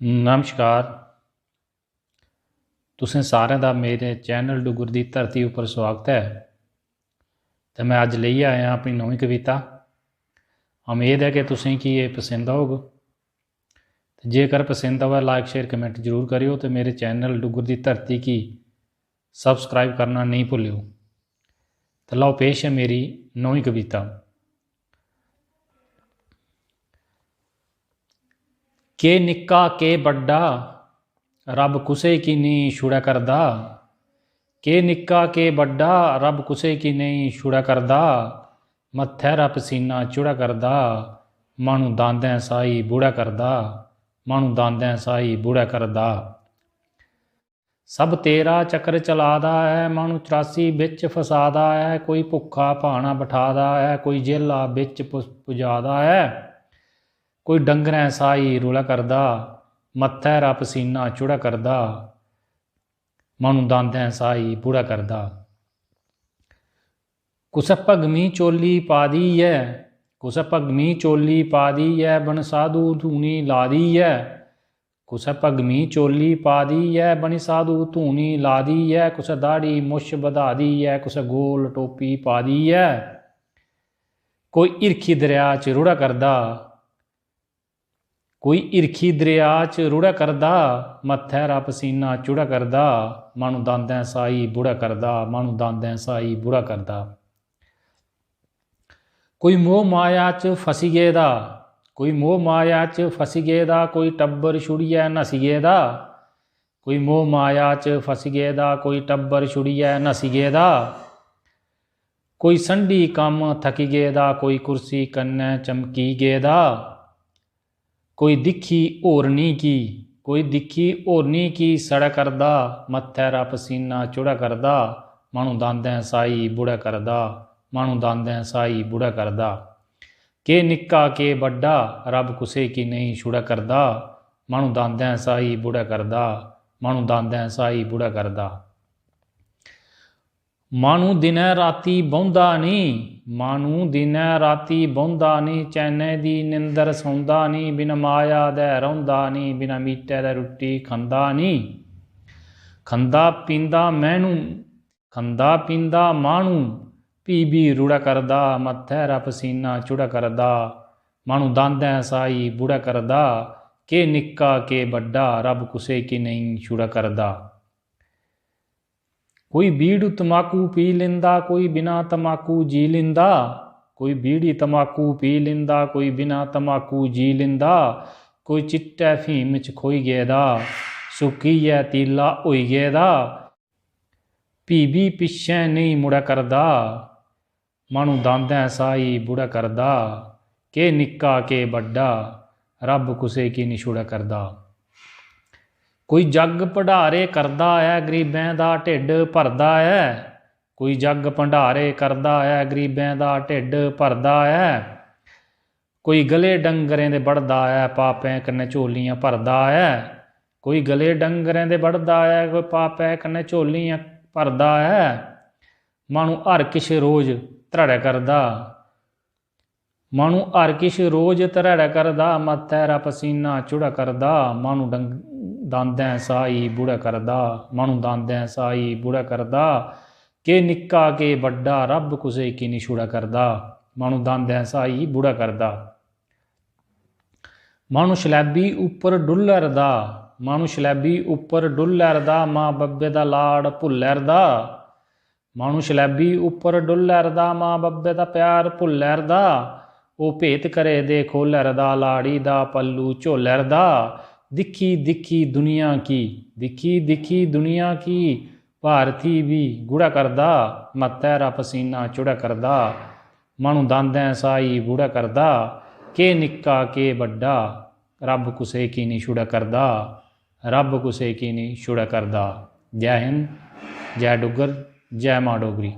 नमस्कार। तुसें सारें दा मेरे चैनल डुग्गर दी धरती उप्पर स्वागत है। तो मैं अज लेइयै आया अपनी नवीं कविता। उम्मीद है कि तुसें कि ये पसंद आग। तो जेकर पसंद आवे लाइक शेयर कमेंट जरूर करियो। तो मेरे चैनल डुग्गर दी धरती की सबसक्राइब करना नहीं भूलियो। तो लो पेश है मेरी नवीं कविता। के निक्का के बड्डा रब कुसे की नहीं छुड़ा करदा। के निक्का के बड्डा रब कुसे की नहीं छुड़ा करदा। मत्थै रा पसीना चुड़ा करदा। मानू दांदें साई बूढ़ा करदा। मानू दांदें साई बूढ़ा करदा। सब तेरा चक्कर चलादा है। मानू 84 बिच फसादा है। कोई भुखा भाना बिठादा है। कोई जेला बिच पुजादा है। कोई डंगरें साई रुला करदा। मत्थै रा पसीना चुड़ा करदा। मानू दांदें साई बूढ़ा करदा। कुसै भगमी चोली पा दी है। कुसै भगमी चोली पा दी है। बन साधु धूनी ला दी है। कुसै भगमी चोली पा दी है। बनी साधु धूनी ला दी है। कुसै दाढ़ी मुछ बधा दी है। कुसै गोल टोपी पा दी है। कोई हिरखी दरिया च रुड़ा करदा। कोई हिरखी दरिया च रुड़ा करदा। मत्थै रा पसीना चुड़ा करदा। मानू दांदें साई बूढ़ा करदा। मानू दांदें साई बूढ़ा करदा। कोई मोह माया च फसी गेदा। कोई मोह माया च फसी गेदा। कोई टब्बर छुड़ियै नसी गेदा। कोई मोह माया च फसी गेदा। कोई टब्बर छुड़ियै नसी गेदा। कोई संडी कम्म थकी गेदा। कोई कुर्सी कन्नै चमकी गेदा। कोई दिक्खी होरनी की। कोई दिक्खी होरनी की सड़ा करदा। मत्थै रा पसीना चुड़ा करदा। मानू दांदें साई बूढ़ा करदा। मानू दांदें साई बूढ़ा करदा। के निक्का के बड्डा रब कुसे की नहीं छुड़ा करदा। मानू दांदें साई बूढ़ा करदा। मानू दांदें साई बूढ़ा करदा। मानू दिनै राती बौंदा नहीं। मानू दिनै राती बौंदा नहीं। चैने दी निंदर सौंदा नहीं। बिना माया दे रौंदा नहीं। बिना मीटे दे रुट्टी खंदा नहीं। खंदा पींदा मैनू खंदा पींदा मानू भी रूड़ा करदा। मत्थै रा पसीना चुड़ा करदा। मानू दांदें साई बूढ़ा करदा। के निक्का के बड्डा रब कुसे की नहीं छुड़ा करदा। कोई बीड़ी तमाकू पी लिंदा। कोई बिना तमाकू जी लिंदा। कोई बीड़ी तमाकू पी लिंदा। कोई बिना तमाकू जी लिंदा। कोई चिट्टे फीम च खोई गेदा। सुक्कियै तीला होई गेदा। भी पिच्छे नहीं मुड़ा करदा। मानू दांदें साई बूढ़ा करदा। के निक्का के बड्डा रब कुसे की नहीं छुड़ा करदा। कोई जग भंडारे करदा है। गरीबें दा ढिड भरदा है। कोई जग भंडारे करदा है। गरीबें दा ढिड भरदा है। कोई गले डंगरें दे बढ़दा है। पापें कन्नै झोलियां भरदा है। कोई गले डंगरें दे बढ़दा है। कोई पापें कन्नै झोलियां भरदा है। मानू हर किश रोज धड़े करदा। मानू हर किश रोज धड़े करदा। मत्थै रा पसीना चुड़ा करदा। मानू दांदें साई बूढ़ा करदा। मानू दांदें साई बूढ़ा करदा। के निक्का के बड्डा रब कुसे की नहीं छुड़ा करदा। मानू दांदें साई बूढ़ा करदा। मानू शलैबी उपर डुल्लरदा। मानू शलैबी उपर डुल्लरदा। मां बब्बे दा लाड़ भुल्लरदा। मानू शलैबी उपर डुल्लरदा। मां बब्बे दा प्यार भुल्लरदा। ओ भेत करे दे खोलरदा। लाड़ी दा पल्लू झोलरदा। दिखी दिखी दुनिया की। दिखी दिखी दुनिया की। भारती भी गुड़ा करदा। मत्थै रा पसीना चुड़ा करदा। मानू दांदें साई बूढ़ा करदा। के निक्का के बड्डा रब कुसे की नहीं छुड़ा करदा। रब कुसे की नहीं छुड़ा करदा। जय हिंद, जय डुग्गर, जय मां डोगरी।